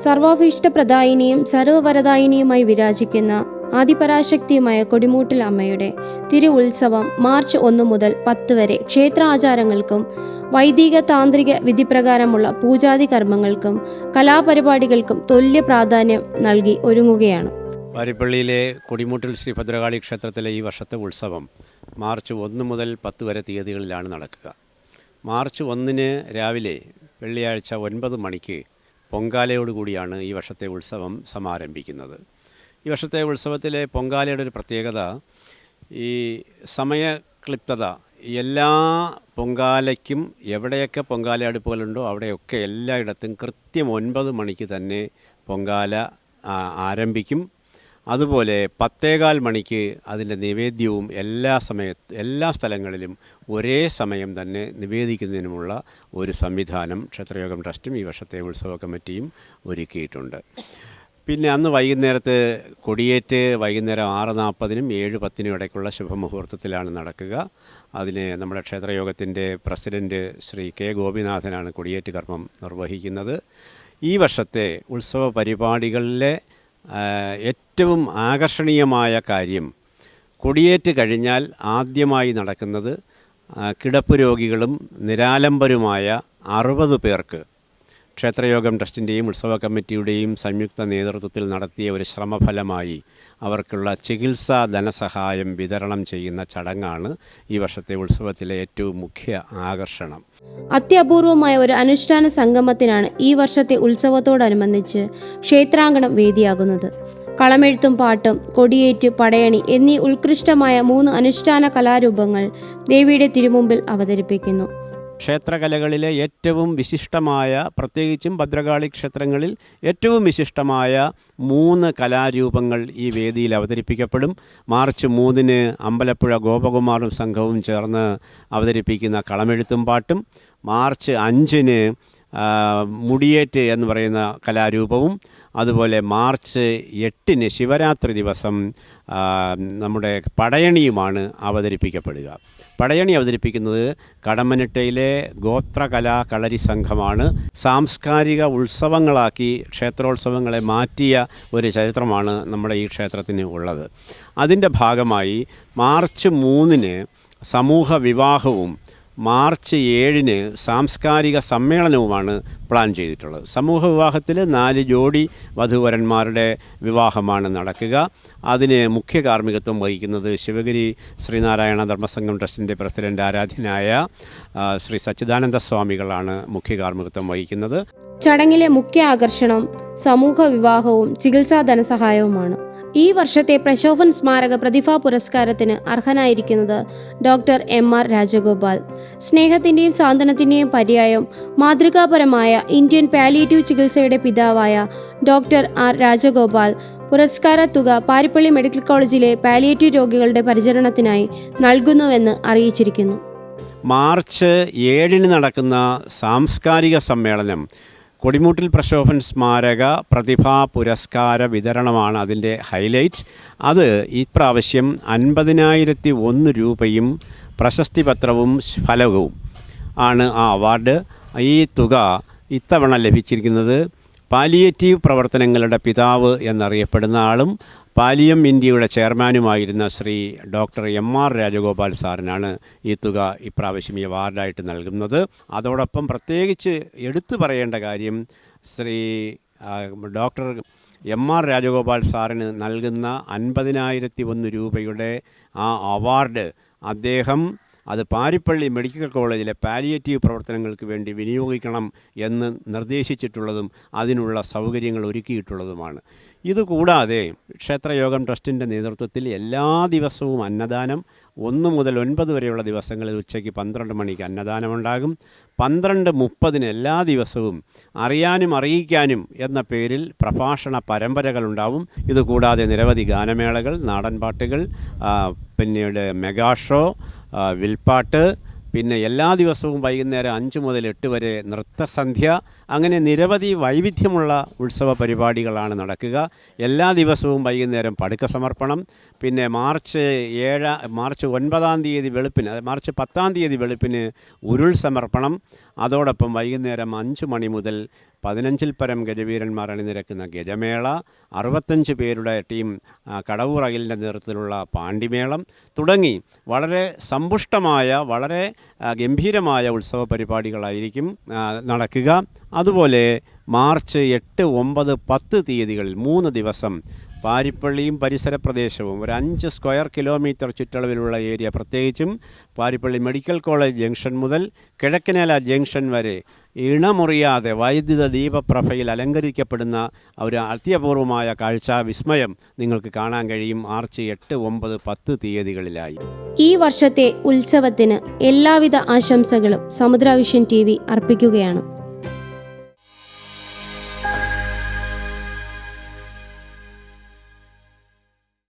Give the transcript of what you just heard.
സർവാഭീഷ്ടപ്രദായിനിയും സർവവരദായിനിയുമായി വിരാജിക്കുന്ന ആദിപരാശക്തിയുമായ കൊടിമൂട്ടിൽ അമ്മയുടെ തിരു ഉത്സവം മാർച്ച് 1 മുതൽ 10 വരെ ക്ഷേത്ര ആചാരങ്ങൾക്കും വൈദിക താന്ത്രിക വിധിപ്രകാരമുള്ള പൂജാതി കർമ്മങ്ങൾക്കും കലാപരിപാടികൾക്കും തുല്യ പ്രാധാന്യം നൽകി ഒരുങ്ങുകയാണ്. പാരിപ്പള്ളിയിലെ കൊടിമൂട്ടിൽ ശ്രീ ഭദ്രകാളി ക്ഷേത്രത്തിലെ ഈ വർഷത്തെ ഉത്സവം മാർച്ച് 1 മുതൽ 10 വരെ തീയതികളിലാണ് നടക്കുക. മാർച്ച് 1 രാവിലെ വെള്ളിയാഴ്ച 9 മണിക്ക് പൊങ്കാലയോടുകൂടിയാണ് ഈ വർഷത്തെ ഉത്സവം സമാരംഭിക്കുന്നത്. ഈ വർഷത്തെ ഉത്സവത്തിലെ പൊങ്കാലയുടെ ഒരു പ്രത്യേകത, ഈ സമയക്ലിപ്തത. എല്ലാ പൊങ്കാലയ്ക്കും എവിടെയൊക്കെ പൊങ്കാല അടുപ്പുകളുണ്ടോ അവിടെയൊക്കെ എല്ലായിടത്തും കൃത്യം 9 മണിക്ക് തന്നെ പൊങ്കാല ആരംഭിക്കും. അതുപോലെ 10:15 മണിക്ക് അതിൻ്റെ നിവേദ്യവും എല്ലാ സ്ഥലങ്ങളിലും ഒരേ സമയം തന്നെ നിവേദിക്കുന്നതിനുമുള്ള ഒരു സംവിധാനം ക്ഷേത്രയോഗം ട്രസ്റ്റും ഈ വർഷത്തെ ഉത്സവ കമ്മിറ്റിയും ഒരുക്കിയിട്ടുണ്ട്. പിന്നെ അന്ന് വൈകുന്നേരത്ത് കൊടിയേറ്റ് വൈകുന്നേരം 6:40-നും 7:10-നും ഇടയ്ക്കുള്ള ശുഭമുഹൂർത്തത്തിലാണ് നടക്കുക. അതിന് നമ്മുടെ ക്ഷേത്രയോഗത്തിൻ്റെ പ്രസിഡൻറ്റ് ശ്രീ കെ ഗോപിനാഥനാണ് കൊടിയേറ്റ് കർമ്മം നിർവഹിക്കുന്നത്. ഈ വർഷത്തെ ഉത്സവ പരിപാടികളിലെ ഏറ്റവും ആകർഷണീയമായ കാര്യം, കൊടിയേറ്റ് കഴിഞ്ഞാൽ ആദ്യമായി നടക്കുന്നത് കിടപ്പ് രോഗികളും നിരാലംബരുമായ 60 പേർക്ക് ക്ഷേത്രയോഗം ട്രസ്റ്റിൻ്റെയും ഉത്സവ കമ്മിറ്റിയുടെയും സംയുക്ത നേതൃത്വത്തിൽ നടത്തിയ ഒരു ശ്രമഫലമായി അവർക്കുള്ള ചികിത്സാ ധനസഹായം വിതരണം ചെയ്യുന്ന ചടങ്ങാണ് ഈ വർഷത്തെ ഉത്സവത്തിലെ ഏറ്റവും മുഖ്യ ആകർഷണം. അത്യപൂർവമായ ഒരു അനുഷ്ഠാന സംഗമത്തിനാണ് ഈ വർഷത്തെ ഉത്സവത്തോടനുബന്ധിച്ച് ക്ഷേത്രാങ്കണം വേദിയാകുന്നത്. കളമെഴുത്തും പാട്ടും കൊടിയേറ്റ് പടയണി എന്നീ ഉത്കൃഷ്ടമായ 3 അനുഷ്ഠാന കലാരൂപങ്ങൾ ദേവിയുടെ തിരുമുമ്പിൽ അവതരിപ്പിക്കുന്നു. ക്ഷേത്രകലകളിലെ ഏറ്റവും വിശിഷ്ടമായ, പ്രത്യേകിച്ചും ഭദ്രകാളി ക്ഷേത്രങ്ങളിൽ ഏറ്റവും വിശിഷ്ടമായ 3 കലാരൂപങ്ങൾ ഈ വേദിയിൽ അവതരിപ്പിക്കപ്പെടും. മാർച്ച് 3 അമ്പലപ്പുഴ ഗോപകുമാറും സംഘവും ചേർന്ന് അവതരിപ്പിക്കുന്ന കളമെഴുത്തും പാട്ടും, മാർച്ച് 5 മുടിയേറ്റ് എന്ന് പറയുന്ന കലാരൂപവും, അതുപോലെ മാർച്ച് 8 ശിവരാത്രി ദിവസം നമ്മുടെ പടയണിയുമാണ് അവതരിപ്പിക്കപ്പെടുക. പടയണി അവതരിപ്പിക്കുന്നത് കടമ്മനിട്ടയിലെ ഗോത്രകലാ കളരി സംഘമാണ്. സാംസ്കാരിക ഉത്സവങ്ങളാക്കി ക്ഷേത്രോത്സവങ്ങളെ മാറ്റിയ ഒരു ചരിത്രമാണ് നമ്മുടെ ഈ ക്ഷേത്രത്തിന് ഉള്ളത്. അതിൻ്റെ ഭാഗമായി മാർച്ച് 3 സമൂഹ വിവാഹവും മാർച്ച് 7 സാംസ്കാരിക സമ്മേളനവുമാണ് പ്ലാൻ ചെയ്തിട്ടുള്ളത്. സമൂഹ വിവാഹത്തിൽ 4 ജോഡി വധൂവരന്മാരുടെ വിവാഹമാണ് നടക്കുക. അതിന് മുഖ്യ കാർമ്മികത്വം വഹിക്കുന്നത് ശിവഗിരി ശ്രീനാരായണ ധർമ്മസംഘം ട്രസ്റ്റിൻ്റെ പ്രസിഡന്റ് ആരാധ്യനായ ശ്രീ സച്ചിദാനന്ദ സ്വാമികളാണ് മുഖ്യ കാർമ്മികത്വം വഹിക്കുന്നത്. ചടങ്ങിലെ മുഖ്യ ആകർഷണം സമൂഹ വിവാഹവും ചികിത്സാ ധനസഹായവുമാണ്. ഈ വർഷത്തെ പ്രശോഭൻ സ്മാരക പ്രതിഭാ പുരസ്കാരത്തിന് അർഹനായിരിക്കുന്നത് ഡോക്ടർ എം.ആർ. രാജഗോപാൽ. സ്നേഹത്തിൻ്റെയും സാന്ത്വനത്തിൻ്റെയും പര്യായം മാതൃകാപരമായ ഇന്ത്യൻ പാലിയേറ്റീവ് ചികിത്സയുടെ പിതാവായ ഡോക്ടർ ആർ. രാജഗോപാൽ പുരസ്കാര തുക പാരിപ്പള്ളി മെഡിക്കൽ കോളേജിലെ പാലിയേറ്റീവ് രോഗികളുടെ പരിചരണത്തിനായി നൽകുന്നുവെന്ന് അറിയിച്ചിരിക്കുന്നു. മാർച്ച് 7 നടക്കുന്ന സാംസ്കാരിക സമ്മേളനം കൊടിമൂട്ടിൽ പ്രശോഭൻ സ്മാരക പ്രതിഭാ പുരസ്കാര വിതരണമാണ് അതിൻ്റെ ഹൈലൈറ്റ്. അത് ഇപ്രാവശ്യം 50,001 രൂപയും പ്രശസ്തി പത്രവും ഫലകവും ആണ് ആ അവാർഡ്. ഈ തുക ഇത്തവണ ലഭിച്ചിരിക്കുന്നത് പാലിയേറ്റീവ് പ്രവർത്തനങ്ങളുടെ പിതാവ് എന്നറിയപ്പെടുന്ന ആളും പാലിയം ഇന്ത്യയുടെ ചെയർമാനുമായിരുന്ന ശ്രീ ഡോക്ടർ എം.ആർ. രാജഗോപാൽ സാറിനാണ് ഈ തുക ഇപ്രാവശ്യം ഈ അവാർഡായിട്ട് നൽകുന്നത്. അതോടൊപ്പം പ്രത്യേകിച്ച് എടുത്തു പറയേണ്ട കാര്യം, ശ്രീ ഡോക്ടർ എം.ആർ. രാജഗോപാൽ സാറിന് നൽകുന്ന 50,001 രൂപയുടെ ആ അവാർഡ് അദ്ദേഹം അത് പാരിപ്പള്ളി മെഡിക്കൽ കോളേജിലെ പാലിയേറ്റീവ് പ്രവർത്തനങ്ങൾക്ക് വേണ്ടി വിനിയോഗിക്കണം എന്ന് നിർദ്ദേശിച്ചിട്ടുള്ളതും അതിനുള്ള സൗകര്യങ്ങൾ ഒരുക്കിയിട്ടുള്ളതുമാണ്. ഇതുകൂടാതെ ക്ഷേത്രയോഗം ട്രസ്റ്റിൻ്റെ നേതൃത്വത്തിൽ എല്ലാ ദിവസവും അന്നദാനം, 1 മുതൽ 9 വരെയുള്ള ദിവസങ്ങളിൽ ഉച്ചയ്ക്ക് 12 മണിക്ക് അന്നദാനമുണ്ടാകും. 12:30 എല്ലാ ദിവസവും അറിയാനും അറിയിക്കാനും എന്ന പേരിൽ പ്രഭാഷണ പരമ്പരകളുണ്ടാവും. ഇതുകൂടാതെ നിരവധി ഗാനമേളകൾ, നാടൻപാട്ടുകൾ, പിന്നീട് മെഗാ ഷോ, വിൽപ്പാട്ട്, പിന്നെ എല്ലാ ദിവസവും വൈകുന്നേരം 5 മുതൽ 8 വരെ നൃത്തസന്ധ്യ, അങ്ങനെ നിരവധി വൈവിധ്യമുള്ള ഉത്സവ പരിപാടികളാണ് നടക്കുക. എല്ലാ ദിവസവും വൈകുന്നേരം പടുക്ക സമർപ്പണം. പിന്നെ മാർച്ച് 9-ാം തീയതി വെളുപ്പിന്, മാർച്ച് 10-ാം തീയതി വെളുപ്പിന് ഉരുൾ സമർപ്പണം. അതോടൊപ്പം വൈകുന്നേരം 5 മണി മുതൽ 15-ൽ പരം ഗജവീരന്മാർ അണിനിരക്കുന്ന ഗജമേള, 65 പേരുടെ ടീം കടവൂർ അഖിലിൻ്റെ നേതൃത്വത്തിലുള്ള പാണ്ടിമേളം തുടങ്ങി വളരെ സമ്പുഷ്ടമായ വളരെ ഗംഭീരമായ ഉത്സവ പരിപാടികളായിരിക്കും നടക്കുക. അതുപോലെ മാർച്ച് 8, 9, 10 തീയതികളിൽ 3 ദിവസം പാരിപ്പള്ളിയും പരിസര പ്രദേശവും ഒരു 5 സ്ക്വയർ കിലോമീറ്റർ ചുറ്റളവിലുള്ള ഏരിയ, പ്രത്യേകിച്ചും പാരിപ്പള്ളി മെഡിക്കൽ കോളേജ് ജംഗ്ഷൻ മുതൽ കിഴക്കനേല ജംഗ്ഷൻ വരെ ഇണമുറിയാതെ വൈദ്യുത ദീപപ്രഭയിൽ അലങ്കരിക്കപ്പെടുന്ന ഒരു അത്യപൂർവമായ കാഴ്ച വിസ്മയം നിങ്ങൾക്ക് കാണാൻ കഴിയും മാർച്ച് 8, 9, 10 തീയതികളിലായി. ഈ വർഷത്തെ ഉത്സവത്തിന് എല്ലാവിധ ആശംസകളും സമുദ്ര വിഷൻ TV അർപ്പിക്കുകയാണ്.